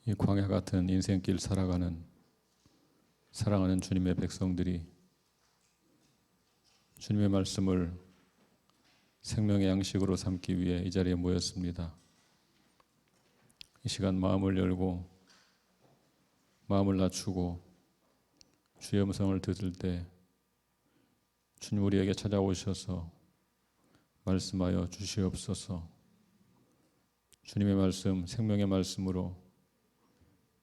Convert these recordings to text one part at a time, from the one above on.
이 광야 같은 인생길 살아가는 사랑하는 주님의 백성들이 주님의 말씀을 생명의 양식으로 삼기 위해 이 자리에 모였습니다. 이 시간 마음을 열고 마음을 낮추고 주의 음성을 들을 때 주님 우리에게 찾아오셔서 말씀하여 주시옵소서. 주님의 말씀, 생명의 말씀으로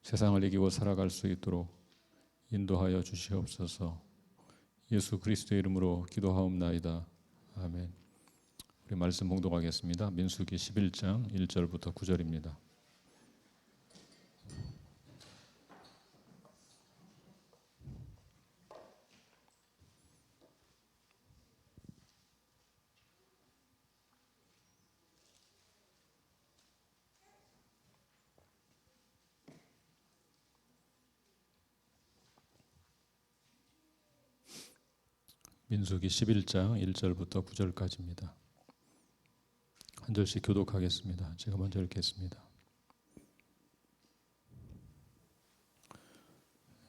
세상을 이기고 살아갈 수 있도록 인도하여 주시옵소서. 예수 그리스도의 이름으로 기도하옵나이다. 아멘. 우리 말씀 봉독하겠습니다. 민수기 11장 1절부터 9절입니다. 민수기 11장 1절부터 9절까지입니다. 한 절씩 교독하겠습니다. 제가 먼저 읽겠습니다.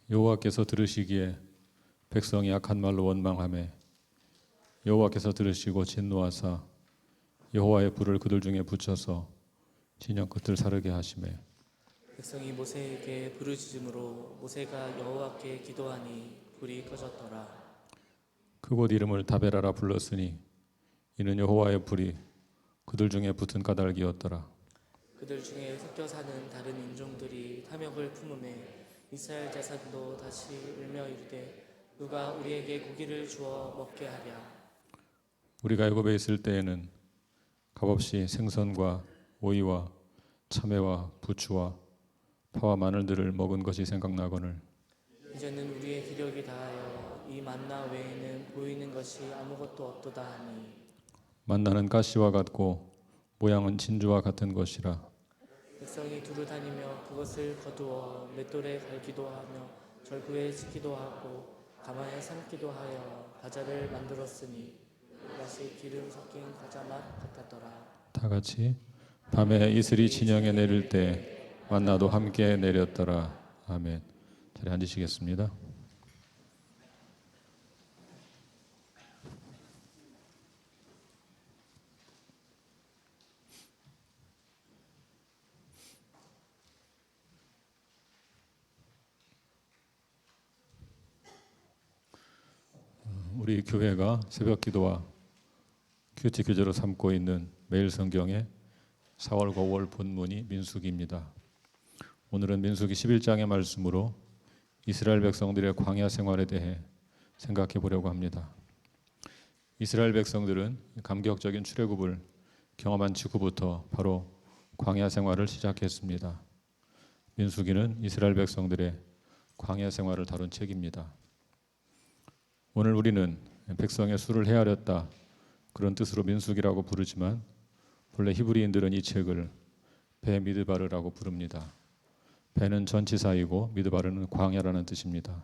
여호와께서 들으시기에 백성이 악한 말로 원망하매 여호와께서 들으시고 진노하사 여호와의 불을 그들 중에 붙여서 진영 끝을 사르게 하시매 백성이 모세에게 부르짖음으로 모세가 여호와께 기도하니 불이 꺼졌더라. 그곳 이름을 다베라라 불렀으니 이는 여호와의 불이 그들 중에 붙은 까닭이었더라. 그들 중에 섞여 사는 다른 인종들이 탐욕을 품음에 이스라엘 자손도 다시 울며 이르되 누가 우리에게 고기를 주어 먹게 하랴. 우리가 애굽에 있을 때에는 값없이 생선과 오이와 참외와 부추와 파와 마늘들을 먹은 것이 생각나거늘 이제는 우리의 기력이 다하여 이 만나 외에는 보이는 것이 아무것도 없도다 하니 만나는 가시와 같고 모양은 진주와 같은 것이라. 백성이 두루 다니며 그것을 거두어 맷돌에 갈기도 하며 절구에 치기도 하고 가마에 삶기도 하여 과자를 만들었으니 맛이 기름 섞인 과자 맛 같았더라. 다 같이 밤에 이슬이 진영에 내릴 때 만나도 함께 내렸더라. 아멘. 자리에 앉으시겠습니다. 우리 교회가 새벽 기도와 큐티 교재로 삼고 있는 매일 성경의 4월 5월 본문이 민수기입니다. 오늘은 민수기 11장의 말씀으로 이스라엘 백성들의 광야 생활에 대해 생각해 보려고 합니다. 이스라엘 백성들은 감격적인 출애굽을 경험한 직후부터 바로 광야 생활을 시작했습니다. 민수기는 이스라엘 백성들의 광야 생활을 다룬 책입니다. 오늘 우리는 백성의 수를 헤아렸다 그런 뜻으로 민수기라고 부르지만 본래 히브리인들은 이 책을 배 미드바르라고 부릅니다. 배는 전치사이고 미드바르는 광야라는 뜻입니다.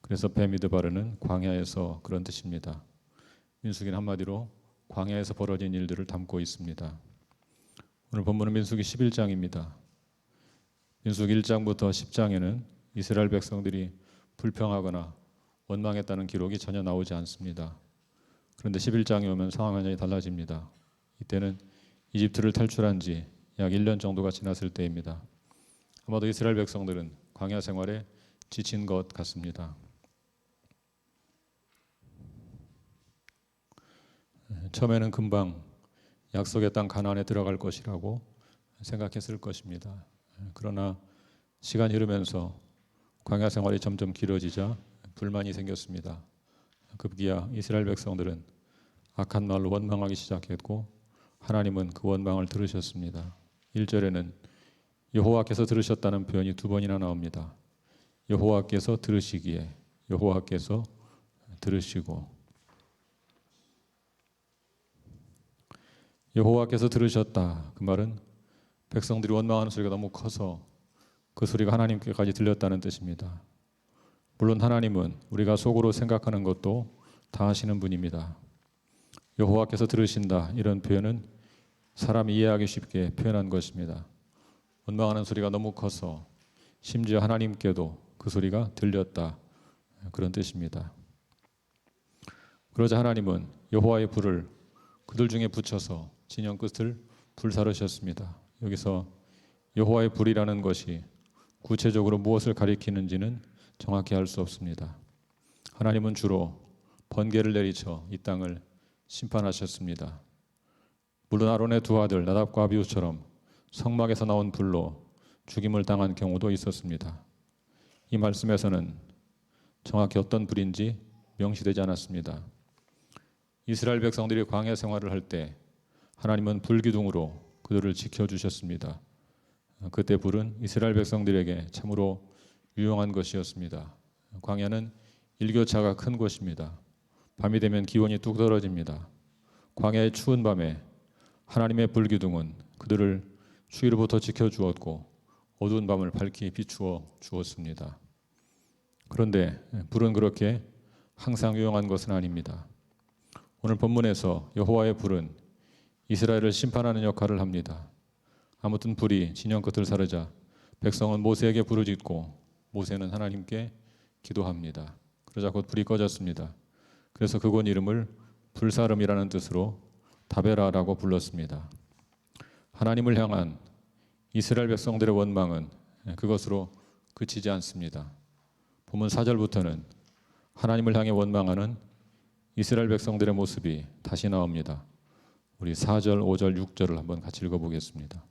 그래서 배 미드바르는 광야에서 그런 뜻입니다. 민수기는 한마디로 광야에서 벌어진 일들을 담고 있습니다. 오늘 본문은 민수기 11장입니다. 민수기 1장부터 10장에는 이스라엘 백성들이 불평하거나 원망했다는 기록이 전혀 나오지 않습니다. 그런데 11장에 오면 상황이 완전히 달라집니다. 이때는 이집트를 탈출한 지 약 1년 정도가 지났을 때입니다. 아마도 이스라엘 백성들은 광야 생활에 지친 것 같습니다. 처음에는 금방 약속의 땅 가나안에 들어갈 것이라고 생각했을 것입니다. 그러나 시간이 흐르면서 광야 생활이 점점 길어지자 불만이 생겼습니다. 급기야 이스라엘 백성들은 악한 말로 원망하기 시작했고 하나님은 그 원망을 들으셨습니다. 1절에는 여호와께서 들으셨다는 표현이 2번이나 나옵니다. 여호와께서 들으시기에, 여호와께서 들으시고, 여호와께서 들으셨다. 그 말은 백성들이 원망하는 소리가 너무 커서 그 소리가 하나님께까지 들렸다는 뜻입니다. 물론 하나님은 우리가 속으로 생각하는 것도 다 아시는 분입니다. 여호와께서 들으신다 이런 표현은 사람이 이해하기 쉽게 표현한 것입니다. 원망하는 소리가 너무 커서 심지어 하나님께도 그 소리가 들렸다. 그런 뜻입니다. 그러자 하나님은 여호와의 불을 그들 중에 붙여서 진영 끝을 불사르셨습니다. 여기서 여호와의 불이라는 것이 구체적으로 무엇을 가리키는지는 정확히 알 수 없습니다. 하나님은 주로 번개를 내리쳐 이 땅을 심판하셨습니다. 물론 아론의 두 아들 나답과 아비후처럼 성막에서 나온 불로 죽임을 당한 경우도 있었습니다. 이 말씀에서는 정확히 어떤 불인지 명시되지 않았습니다. 이스라엘 백성들이 광야 생활을 할 때 하나님은 불기둥으로 그들을 지켜주셨습니다. 그때 불은 이스라엘 백성들에게 참으로 유용한 것이었습니다. 광야는 일교차가 큰 곳입니다. 밤이 되면 기온이 뚝 떨어집니다. 광야의 추운 밤에 하나님의 불기둥은 그들을 추위로부터 지켜주었고 어두운 밤을 밝히 비추어 주었습니다. 그런데 불은 그렇게 항상 유용한 것은 아닙니다. 오늘 본문에서 여호와의 불은 이스라엘을 심판하는 역할을 합니다. 아무튼 불이 진영 끝을 사르자 백성은 모세에게 부르짖고 모세는 하나님께 기도합니다. 그러자 곧 불이 꺼졌습니다. 그래서 그곳 이름을 불사름이라는 뜻으로 다베라라고 불렀습니다. 하나님을 향한 이스라엘 백성들의 원망은 그것으로 그치지 않습니다. 본문 4절부터는 하나님을 향해 원망하는 이스라엘 백성들의 모습이 다시 나옵니다. 우리 4절, 5절, 6절을 한번 같이 읽어보겠습니다.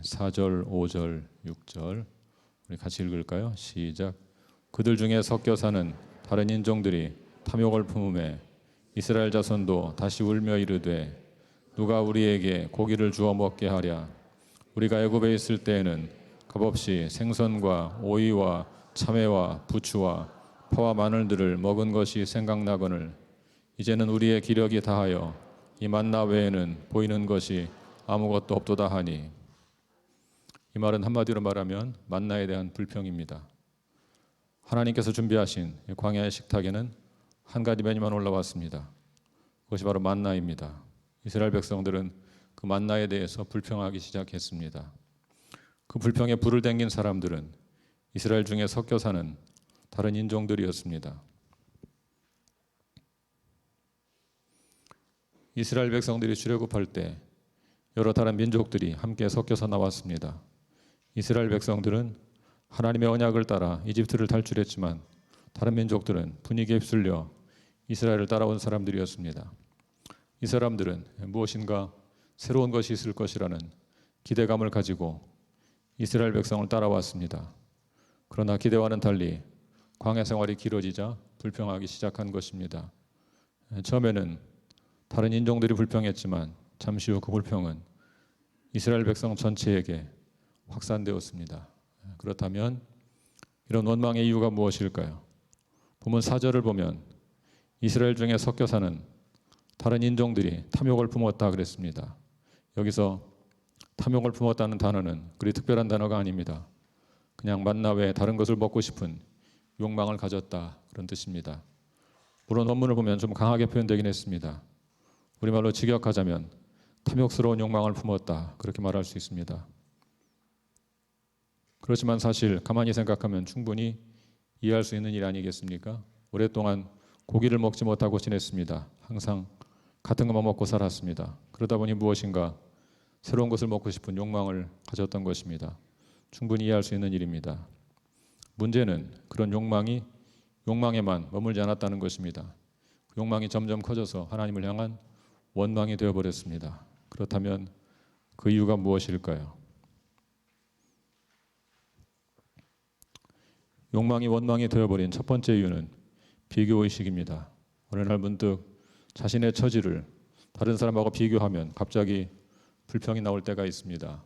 4절, 5절, 6절 우리 같이 읽을까요? 시작. 그들 중에 섞여 사는 다른 인종들이 탐욕을 품음에 이스라엘 자손도 다시 울며 이르되 누가 우리에게 고기를 주어 먹게 하랴. 우리가 애굽에 있을 때에는 값없이 생선과 오이와 참외와 부추와 파와 마늘들을 먹은 것이 생각나거늘 이제는 우리의 기력이 다하여 이 만나 외에는 보이는 것이 아무것도 없도다 하니. 이 말은 한마디로 말하면 만나에 대한 불평입니다. 하나님께서 준비하신 광야의 식탁에는 한 가지 메뉴만 올라왔습니다. 그것이 바로 만나입니다. 이스라엘 백성들은 그 만나에 대해서 불평하기 시작했습니다. 그 불평에 불을 댕긴 사람들은 이스라엘 중에 섞여 사는 다른 인종들이었습니다. 이스라엘 백성들이 출애굽할 때 여러 다른 민족들이 함께 섞여서 나왔습니다. 이스라엘 백성들은 하나님의 언약을 따라 이집트를 탈출했지만 다른 민족들은 분위기에 휩쓸려 이스라엘을 따라온 사람들이었습니다. 이 사람들은 무엇인가 새로운 것이 있을 것이라는 기대감을 가지고 이스라엘 백성을 따라왔습니다. 그러나 기대와는 달리 광야 생활이 길어지자 불평하기 시작한 것입니다. 처음에는 다른 인종들이 불평했지만 잠시 후 그 불평은 이스라엘 백성 전체에게 확산되었습니다. 그렇다면 이런 원망의 이유가 무엇일까요? 본문 4절을 보면 이스라엘 중에 섞여 사는 다른 인종들이 탐욕을 품었다 그랬습니다. 여기서 탐욕을 품었다는 단어는 그리 특별한 단어가 아닙니다. 그냥 만나 외에 다른 것을 먹고 싶은 욕망을 가졌다 그런 뜻입니다. 물론 원문을 보면 좀 강하게 표현되긴 했습니다. 우리말로 직역하자면 탐욕스러운 욕망을 품었다 그렇게 말할 수 있습니다. 그렇지만 사실 가만히 생각하면 충분히 이해할 수 있는 일 아니겠습니까? 오랫동안 고기를 먹지 못하고 지냈습니다. 항상 같은 것만 먹고 살았습니다. 그러다 보니 무엇인가 새로운 것을 먹고 싶은 욕망을 가졌던 것입니다. 충분히 이해할 수 있는 일입니다. 문제는 그런 욕망에만 머물지 않았다는 것입니다. 그 욕망이 점점 커져서 하나님을 향한 원망이 되어버렸습니다. 그렇다면 그 이유가 무엇일까요? 욕망이 원망이 되어버린 첫 번째 이유는 비교의식입니다. 어느 날 문득 자신의 처지를 다른 사람하고 비교하면 갑자기 불평이 나올 때가 있습니다.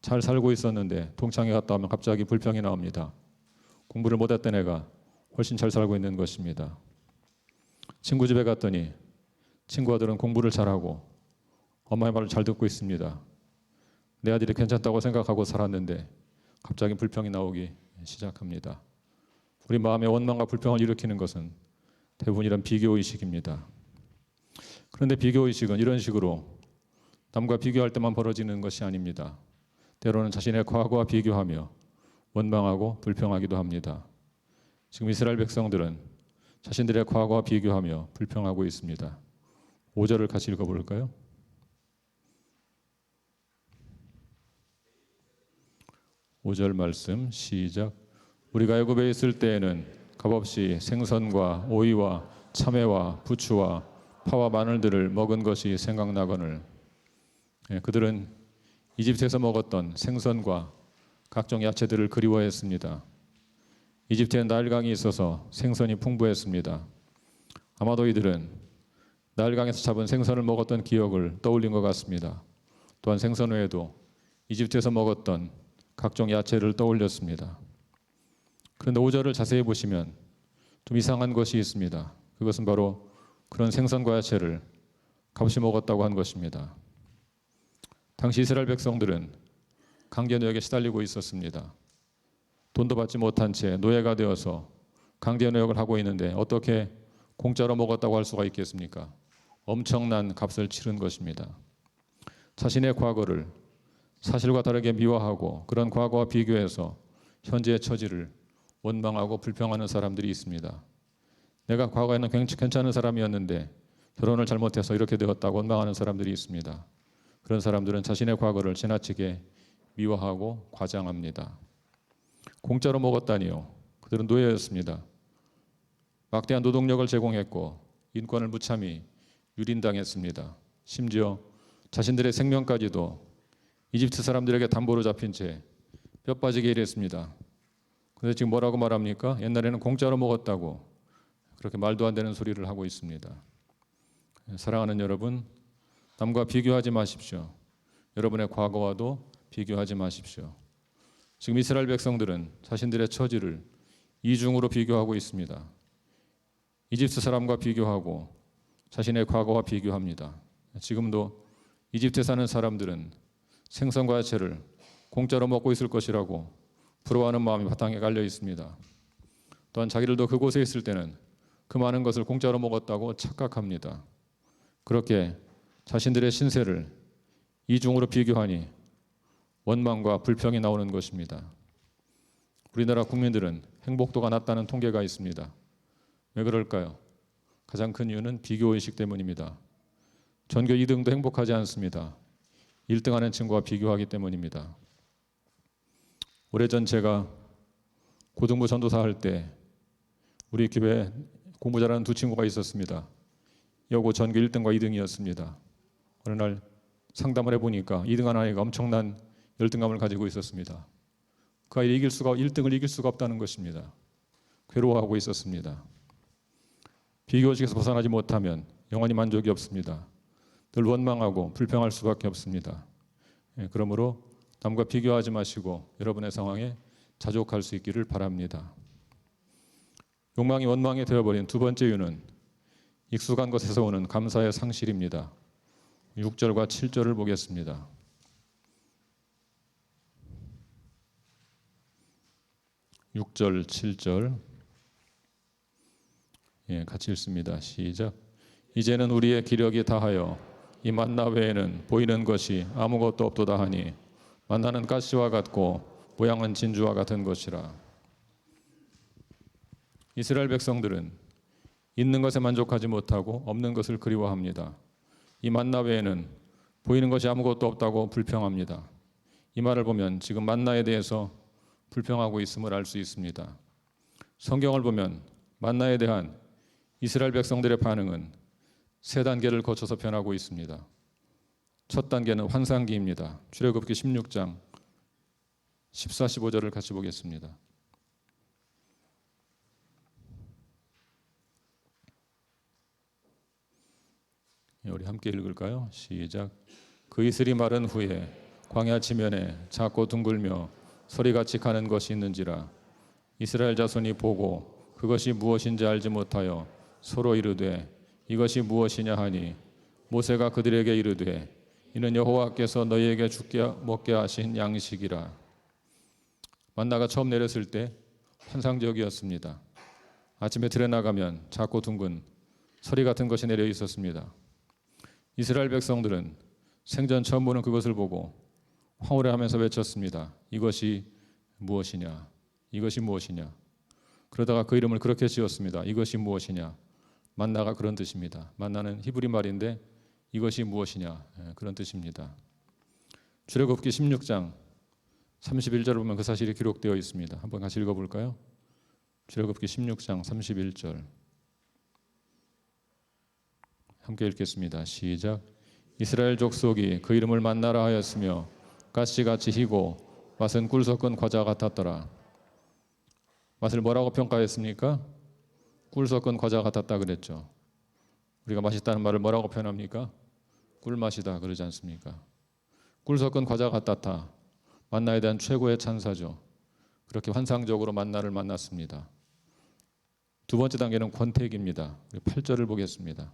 잘 살고 있었는데 동창회 갔다 오면 갑자기 불평이 나옵니다. 공부를 못했던 애가 훨씬 잘 살고 있는 것입니다. 친구 집에 갔더니 친구 아들은 공부를 잘하고 엄마의 말을 잘 듣고 있습니다. 내 아들이 괜찮다고 생각하고 살았는데 갑자기 불평이 나오기 시작합니다. 우리 마음의 원망과 불평을 일으키는 것은 대부분 이런 비교의식입니다. 그런데 비교의식은 이런 식으로 남과 비교할 때만 벌어지는 것이 아닙니다. 때로는 자신의 과거와 비교하며 원망하고 불평하기도 합니다. 지금 이스라엘 백성들은 자신들의 과거와 비교하며 불평하고 있습니다. 5절을 같이 읽어볼까요? 5절 말씀 시작. 우리가 애굽에 있을 때에는 값없이 생선과 오이와 참외와 부추와 파와 마늘들을 먹은 것이 생각나거늘. 그들은 이집트에서 먹었던 생선과 각종 야채들을 그리워했습니다. 이집트에 나일강이 있어서 생선이 풍부했습니다. 아마도 이들은 나일강에서 잡은 생선을 먹었던 기억을 떠올린 것 같습니다. 또한 생선 외에도 이집트에서 먹었던 각종 야채를 떠올렸습니다. 그런데 5절을 자세히 보시면 좀 이상한 것이 있습니다. 그것은 바로 그런 생선과 야채를 값없이 먹었다고 한 것입니다. 당시 이스라엘 백성들은 강제 노역에 시달리고 있었습니다. 돈도 받지 못한 채 노예가 되어서 강제 노역을 하고 있는데 어떻게 공짜로 먹었다고 할 수가 있겠습니까? 엄청난 값을 치른 것입니다. 자신의 과거를 사실과 다르게 미화하고 그런 과거와 비교해서 현재의 처지를 원망하고 불평하는 사람들이 있습니다. 내가 과거에는 괜찮은 사람이었는데 결혼을 잘못해서 이렇게 되었다고 원망하는 사람들이 있습니다. 그런 사람들은 자신의 과거를 지나치게 미화하고 과장합니다. 공짜로 먹었다니요. 그들은 노예였습니다. 막대한 노동력을 제공했고 인권을 무참히 유린당했습니다. 심지어 자신들의 생명까지도 이집트 사람들에게 담보로 잡힌 채 뼈 빠지게 일했습니다. 그런데 지금 뭐라고 말합니까? 옛날에는 공짜로 먹었다고 그렇게 말도 안 되는 소리를 하고 있습니다. 사랑하는 여러분, 남과 비교하지 마십시오. 여러분의 과거와도 비교하지 마십시오. 지금 이스라엘 백성들은 자신들의 처지를 이중으로 비교하고 있습니다. 이집트 사람과 비교하고 자신의 과거와 비교합니다. 지금도 이집트에 사는 사람들은 생선과 야채를 공짜로 먹고 있을 것이라고 부러워하는 마음이 바탕에 깔려 있습니다. 또한 자기들도 그곳에 있을 때는 그 많은 것을 공짜로 먹었다고 착각합니다. 그렇게 자신들의 신세를 이중으로 비교하니 원망과 불평이 나오는 것입니다. 우리나라 국민들은 행복도가 낮다는 통계가 있습니다. 왜 그럴까요? 가장 큰 이유는 비교의식 때문입니다. 전교 2등도 행복하지 않습니다. 1등하는 친구와 비교하기 때문입니다. 오래전 제가 고등부 전도사 할 때 우리 교회에 공부 잘하는 두 친구가 있었습니다. 여고 전교 1등과 2등이었습니다. 어느 날 상담을 해보니까 2등한 아이가 엄청난 열등감을 가지고 있었습니다. 그 아이를 1등을 이길 수가 없다는 것입니다. 괴로워하고 있었습니다. 비교의식에서 벗어나지 못하면 영원히 만족이 없습니다. 늘 원망하고 불평할 수밖에 없습니다. 그러므로 남과 비교하지 마시고 여러분의 상황에 자족할 수 있기를 바랍니다. 욕망이 원망이 되어버린 두 번째 이유는 익숙한 것에서 오는 감사의 상실입니다. 6절과 7절을 보겠습니다. 6절, 7절 같이 읽습니다. 시작. 이제는 우리의 기력이 다하여 이 만나 외에는 보이는 것이 아무것도 없도다 하니 만나는 가시와 같고 모양은 진주와 같은 것이라. 이스라엘 백성들은 있는 것에 만족하지 못하고 없는 것을 그리워합니다. 이 만나 외에는 보이는 것이 아무것도 없다고 불평합니다. 이 말을 보면 지금 만나에 대해서 불평하고 있음을 알 수 있습니다. 성경을 보면 만나에 대한 이스라엘 백성들의 반응은 세 단계를 거쳐서 변하고 있습니다. 첫 단계는 환상기입니다. 출애굽기 16장 14, 15절을 같이 보겠습니다. 우리 함께 읽을까요? 시작. 그 이슬이 마른 후에 광야 지면에 작고 둥글며 소리같이 가는 것이 있는지라. 이스라엘 자손이 보고 그것이 무엇인지 알지 못하여 서로 이르되 이것이 무엇이냐 하니 모세가 그들에게 이르되 이는 여호와께서 너희에게 죽게 먹게 하신 양식이라. 만나가 처음 내렸을 때 환상적이었습니다. 아침에 들에 나가면 작고 둥근 서리 같은 것이 내려 있었습니다. 이스라엘 백성들은 생전 처음 보는 그것을 보고 황홀해하면서 외쳤습니다. 이것이 무엇이냐? 이것이 무엇이냐? 그러다가 그 이름을 그렇게 지었습니다. 이것이 무엇이냐? 만나가 그런 뜻입니다. 만나는 히브리 말인데 이것이 무엇이냐? 그런 뜻입니다. 출애굽기 16장 31절을 보면 그 사실이 기록되어 있습니다. 한번 같이 읽어볼까요? 출애굽기 16장 31절 함께 읽겠습니다. 시작. 이스라엘 족속이 그 이름을 만나라 하였으며 가시같이 희고 맛은 꿀 섞은 과자 같았더라. 맛을 뭐라고 평가했습니까? 꿀 섞은 과자 같았다 그랬죠. 우리가 맛있다는 말을 뭐라고 표현합니까? 꿀맛이다 그러지 않습니까? 꿀 섞은 과자 같았다. 만나에 대한 최고의 찬사죠. 그렇게 환상적으로 만나를 만났습니다. 두 번째 단계는 권태기입니다. 8절을 보겠습니다.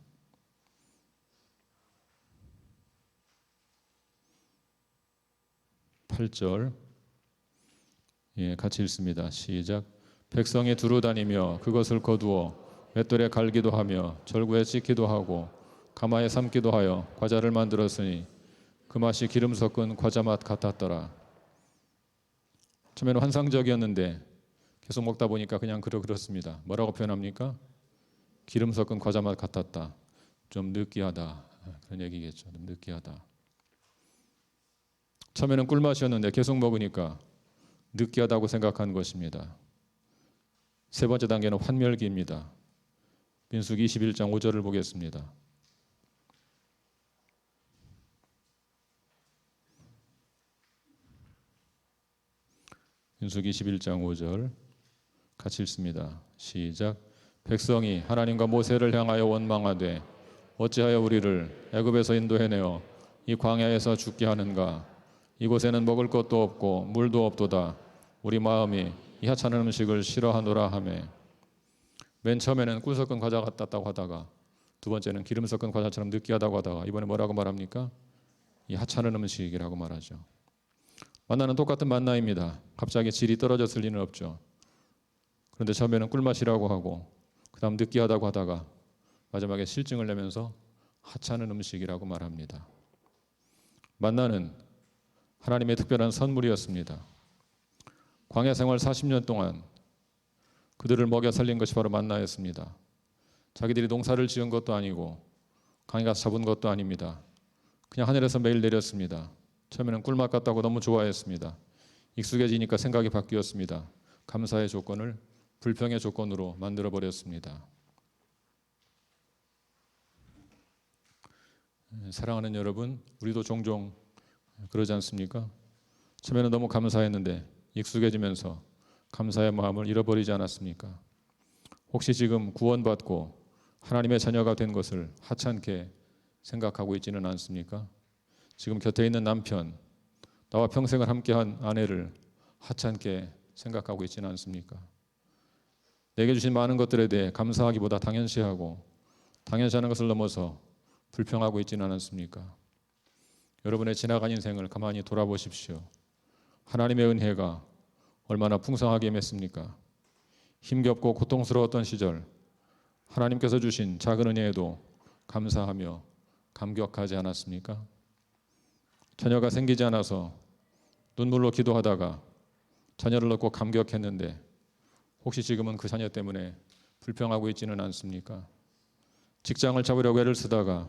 8절 같이 읽습니다. 시작. 백성이 두루 다니며 그것을 거두어 맷돌에 갈기도 하며 절구에 찢기도 하고 가마에 삶기도 하여 과자를 만들었으니 그 맛이 기름 섞은 과자 맛 같았더라. 처음에는 환상적이었는데 계속 먹다 보니까 그냥 그렇습니다. 뭐라고 표현합니까? 기름 섞은 과자 맛 같았다. 좀 느끼하다. 그런 얘기겠죠. 좀 느끼하다. 처음에는 꿀맛이었는데 계속 먹으니까 느끼하다고 생각한 것입니다. 세 번째 단계는 환멸기입니다. 민수기 21장 5절을 보겠습니다. 민수기 21장 5절 같이 읽습니다. 시작. 백성이 하나님과 모세를 향하여 원망하되 어찌하여 우리를 애굽에서 인도해내어 이 광야에서 죽게 하는가? 이곳에는 먹을 것도 없고 물도 없도다. 우리 마음이 이 하찮은 음식을 싫어하노라 하매. 맨 처음에는 꿀 섞은 과자 같았다고 하다가 두 번째는 기름 섞은 과자처럼 느끼하다고 하다가 이번에 뭐라고 말합니까? 이 하찮은 음식이라고 말하죠. 만나는 똑같은 만나입니다. 갑자기 질이 떨어졌을 리는 없죠. 그런데 처음에는 꿀맛이라고 하고 그 다음 느끼하다고 하다가 마지막에 실증을 내면서 하찮은 음식이라고 말합니다. 만나는 하나님의 특별한 선물이었습니다. 광야 생활 40년 동안 그들을 먹여 살린 것이 바로 만나였습니다. 자기들이 농사를 지은 것도 아니고 강에 가서 잡은 것도 아닙니다. 그냥 하늘에서 매일 내렸습니다. 처음에는 꿀맛 같다고 너무 좋아했습니다. 익숙해지니까 생각이 바뀌었습니다. 감사의 조건을 불평의 조건으로 만들어버렸습니다. 사랑하는 여러분, 우리도 종종 그러지 않습니까? 처음에는 너무 감사했는데 익숙해지면서 감사의 마음을 잃어버리지 않았습니까? 혹시 지금 구원받고 하나님의 자녀가 된 것을 하찮게 생각하고 있지는 않습니까? 지금 곁에 있는 남편, 나와 평생을 함께한 아내를 하찮게 생각하고 있지는 않습니까? 내게 주신 많은 것들에 대해 감사하기보다 당연시하고 당연시하는 것을 넘어서 불평하고 있지는 않습니까? 여러분의 지나간 인생을 가만히 돌아보십시오. 하나님의 은혜가 얼마나 풍성하게 임했습니까? 힘겹고 고통스러웠던 시절 하나님께서 주신 작은 은혜에도 감사하며 감격하지 않았습니까? 자녀가 생기지 않아서 눈물로 기도하다가 자녀를 얻고 감격했는데 혹시 지금은 그 자녀 때문에 불평하고 있지는 않습니까? 직장을 잡으려고 애를 쓰다가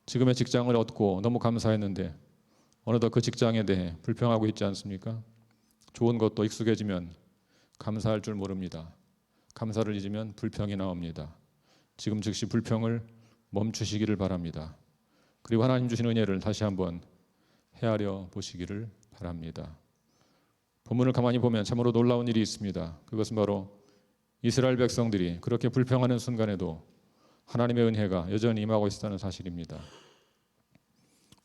지금의 직장을 얻고 너무 감사했는데 어느덧 그 직장에 대해 불평하고 있지 않습니까? 좋은 것도 익숙해지면 감사할 줄 모릅니다. 감사를 잊으면 불평이 나옵니다. 지금 즉시 불평을 멈추시기를 바랍니다. 그리고 하나님 주신 은혜를 다시 한번 헤아려 보시기를 바랍니다. 본문을 가만히 보면 참으로 놀라운 일이 있습니다. 그것은 바로 이스라엘 백성들이 그렇게 불평하는 순간에도 하나님의 은혜가 여전히 임하고 있었다는 사실입니다.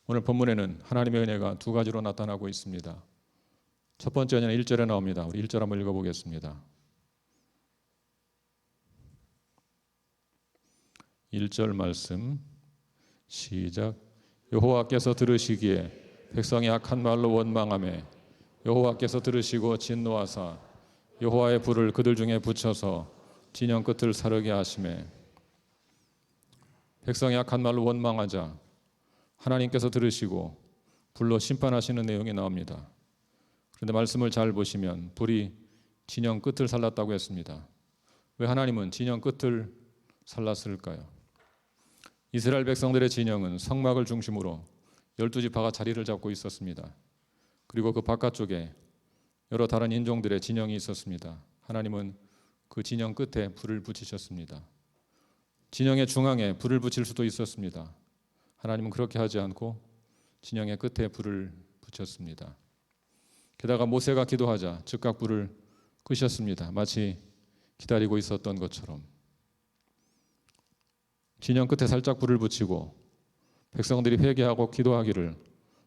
오늘 본문에는 하나님의 은혜가 두 가지로 나타나고 있습니다. 첫 번째 은혜는 1절에 나옵니다. 우리 1절 한번 읽어보겠습니다. 1절 말씀 시작. 여호와께서 들으시기에 백성이 악한 말로 원망하매 여호와께서 들으시고 진노하사 여호와의 불을 그들 중에 붙여서 진영 끝을 사르게 하시매. 백성이 악한 말로 원망하자 하나님께서 들으시고 불로 심판하시는 내용이 나옵니다. 그런데 말씀을 잘 보시면 불이 진영 끝을 살랐다고 했습니다. 왜 하나님은 진영 끝을 살랐을까요? 이스라엘 백성들의 진영은 성막을 중심으로 12지파가 자리를 잡고 있었습니다. 그리고 그 바깥쪽에 여러 다른 인종들의 진영이 있었습니다. 하나님은 그 진영 끝에 불을 붙이셨습니다. 진영의 중앙에 불을 붙일 수도 있었습니다. 하나님은 그렇게 하지 않고 진영의 끝에 불을 붙였습니다. 게다가 모세가 기도하자 즉각 불을 끄셨습니다. 마치 기다리고 있었던 것처럼. 진영 끝에 살짝 불을 붙이고 백성들이 회개하고 기도하기를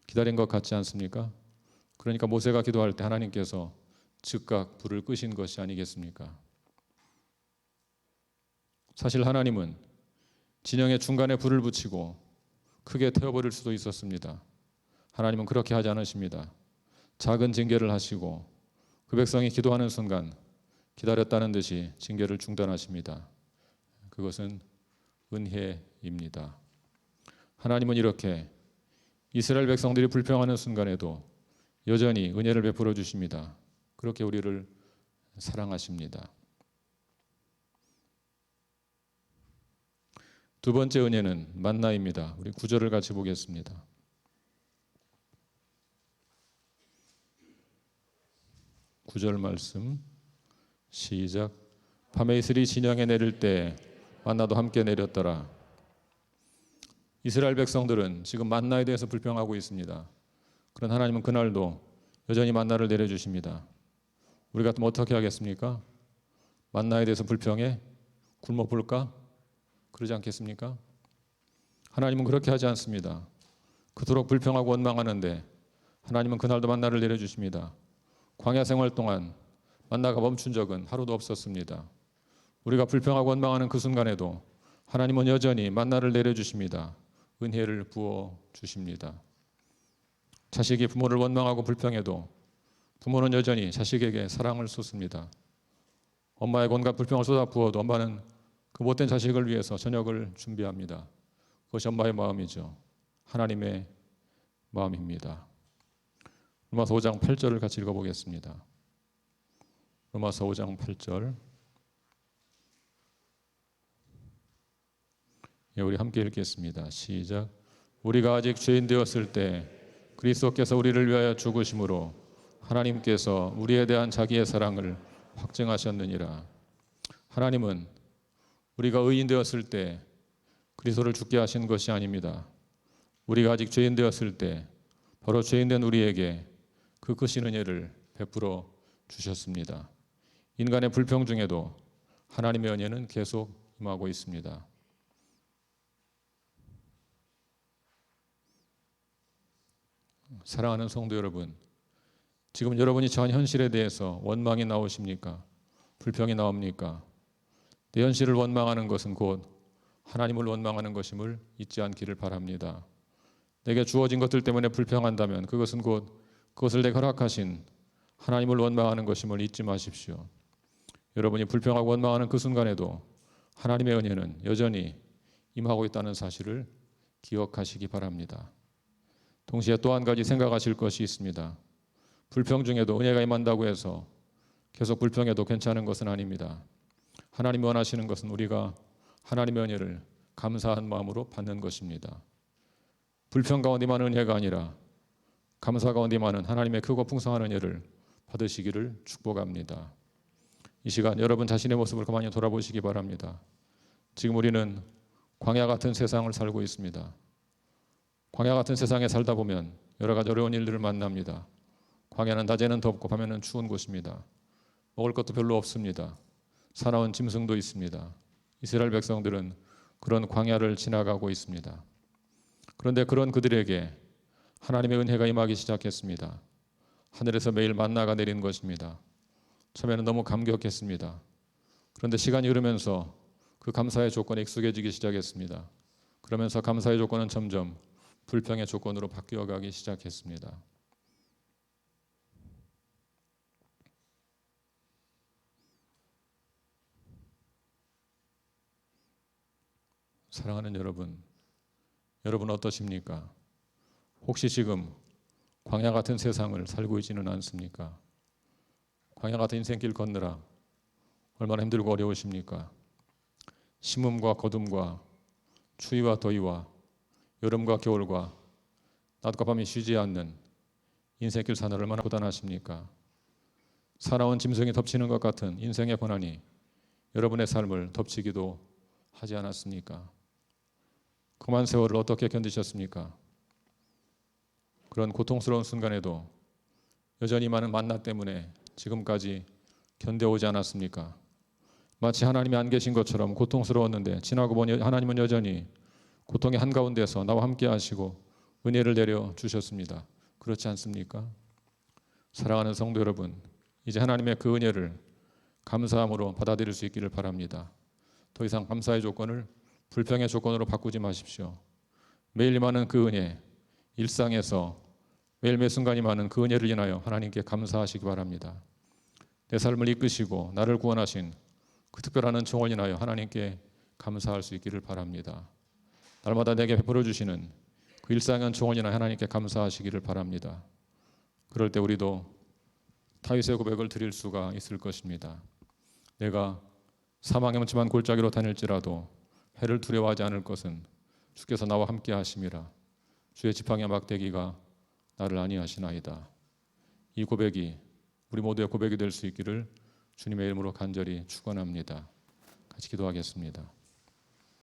기다린 것 같지 않습니까? 그러니까 모세가 기도할 때 하나님께서 즉각 불을 끄신 것이 아니겠습니까? 사실 하나님은 진영의 중간에 불을 붙이고 크게 태워버릴 수도 있었습니다. 하나님은 그렇게 하지 않으십니다. 작은 징계를 하시고 그 백성이 기도하는 순간 기다렸다는 듯이 징계를 중단하십니다. 그것은 은혜입니다. 하나님은 이렇게 이스라엘 백성들이 불평하는 순간에도 여전히 은혜를 베풀어 주십니다. 그렇게 우리를 사랑하십니다. 두 번째 은혜는 만나입니다. 우리 9절을 같이 보겠습니다. 9절 말씀 시작. 밤에 이슬이 진영에 내릴 때 만나도 함께 내렸더라. 이스라엘 백성들은 지금 만나에 대해서 불평하고 있습니다. 그런 하나님은 그날도 여전히 만나를 내려주십니다. 우리 같으면 어떻게 하겠습니까? 만나에 대해서 불평해? 굶어 볼까? 그러지 않겠습니까? 하나님은 그렇게 하지 않습니다. 그토록 불평하고 원망하는데 하나님은 그날도 만나를 내려주십니다. 광야 생활 동안 만나가 멈춘 적은 하루도 없었습니다. 우리가 불평하고 원망하는 그 순간에도 하나님은 여전히 만나를 내려주십니다. 은혜를 부어주십니다. 자식이 부모를 원망하고 불평해도 부모는 여전히 자식에게 사랑을 쏟습니다. 엄마의 온갖 불평을 쏟아부어도 엄마는 그 못된 자식을 위해서 저녁을 준비합니다. 그것이 엄마의 마음이죠. 하나님의 마음입니다. 로마서 5장 8절을 같이 읽어보겠습니다. 로마서 5장 8절. 예, 우리 함께 읽겠습니다. 시작. 우리가 아직 죄인 되었을 때 그리스도께서 우리를 위하여 죽으심으로 하나님께서 우리에 대한 자기의 사랑을 확증하셨느니라. 하나님은 우리가 의인 되었을 때 그리스도를 죽게 하신 것이 아닙니다. 우리가 아직 죄인 되었을 때 바로 죄인 된 우리에게 그 크신 은혜를 베풀어 주셨습니다. 인간의 불평 중에도 하나님의 은혜는 계속 임하고 있습니다. 사랑하는 성도 여러분, 지금 여러분이 처한 현실에 대해서 원망이 나오십니까? 불평이 나옵니까? 내 현실을 원망하는 것은 곧 하나님을 원망하는 것임을 잊지 않기를 바랍니다. 내게 주어진 것들 때문에 불평한다면 그것은 곧 그것을 내게 허락하신 하나님을 원망하는 것임을 잊지 마십시오. 여러분이 불평하고 원망하는 그 순간에도 하나님의 은혜는 여전히 임하고 있다는 사실을 기억하시기 바랍니다. 동시에 또 한 가지 생각하실 것이 있습니다. 불평 중에도 은혜가 임한다고 해서 계속 불평해도 괜찮은 것은 아닙니다. 하나님이 원하시는 것은 우리가 하나님의 은혜를 감사한 마음으로 받는 것입니다. 불평 가운데 많은 은혜가 아니라 감사 가운데 많은 하나님의 크고 풍성한 은혜를 받으시기를 축복합니다. 이 시간 여러분 자신의 모습을 가만히 돌아보시기 바랍니다. 지금 우리는 광야 같은 세상을 살고 있습니다. 광야 같은 세상에 살다 보면 여러 가지 어려운 일들을 만납니다. 광야는 낮에는 덥고 밤에는 추운 곳입니다. 먹을 것도 별로 없습니다. 사나운 짐승도 있습니다. 이스라엘 백성들은 그런 광야를 지나가고 있습니다. 그런데 그런 그들에게 하나님의 은혜가 임하기 시작했습니다. 하늘에서 매일 만나가 내린 것입니다. 처음에는 너무 감격했습니다. 그런데 시간이 흐르면서 그 감사의 조건에 익숙해지기 시작했습니다. 그러면서 감사의 조건은 점점 불평의 조건으로 바뀌어가기 시작했습니다. 사랑하는 여러분, 여러분 어떠십니까? 혹시 지금 광야 같은 세상을 살고 있지는 않습니까? 광야 같은 인생길 걷느라 얼마나 힘들고 어려우십니까? 심음과 거둠과 추위와 더위와 여름과 겨울과 낮과 밤이 쉬지 않는 인생길 사는 얼마나 고단하십니까? 사나운 짐승이 덮치는 것 같은 인생의 고난이 여러분의 삶을 덮치기도 하지 않았습니까? 그만 세월을 어떻게 견디셨습니까? 그런 고통스러운 순간에도 여전히 많은 만나 때문에 지금까지 견뎌오지 않았습니까? 마치 하나님이 안 계신 것처럼 고통스러웠는데 지나고 보니 하나님은 여전히 고통의 한가운데서 나와 함께 하시고 은혜를 내려 주셨습니다. 그렇지 않습니까? 사랑하는 성도 여러분, 이제 하나님의 그 은혜를 감사함으로 받아들일 수 있기를 바랍니다. 더 이상 감사의 조건을 불평의 조건으로 바꾸지 마십시오. 매일 많은 그 은혜, 일상에서 매일 매 순간이 많은 그 은혜를 인하여 하나님께 감사하시기 바랍니다. 내 삶을 이끄시고 나를 구원하신 그 특별한 은총을 인하여 하나님께 감사할 수 있기를 바랍니다. 날마다 내게 베풀어 주시는 그 일상의 은총을 인하여 하나님께 감사하시기를 바랍니다. 그럴 때 우리도 다윗의 고백을 드릴 수가 있을 것입니다. 내가 사망의 묻지만 골짜기로 다닐지라도 해를 두려워하지 않을 것은 주께서 나와 함께 하심이라. 주의 지팡이와 막대기가 나를 안위하시나이다. 이 고백이 우리 모두의 고백이 될 수 있기를 주님의 이름으로 간절히 축원합니다. 같이 기도하겠습니다.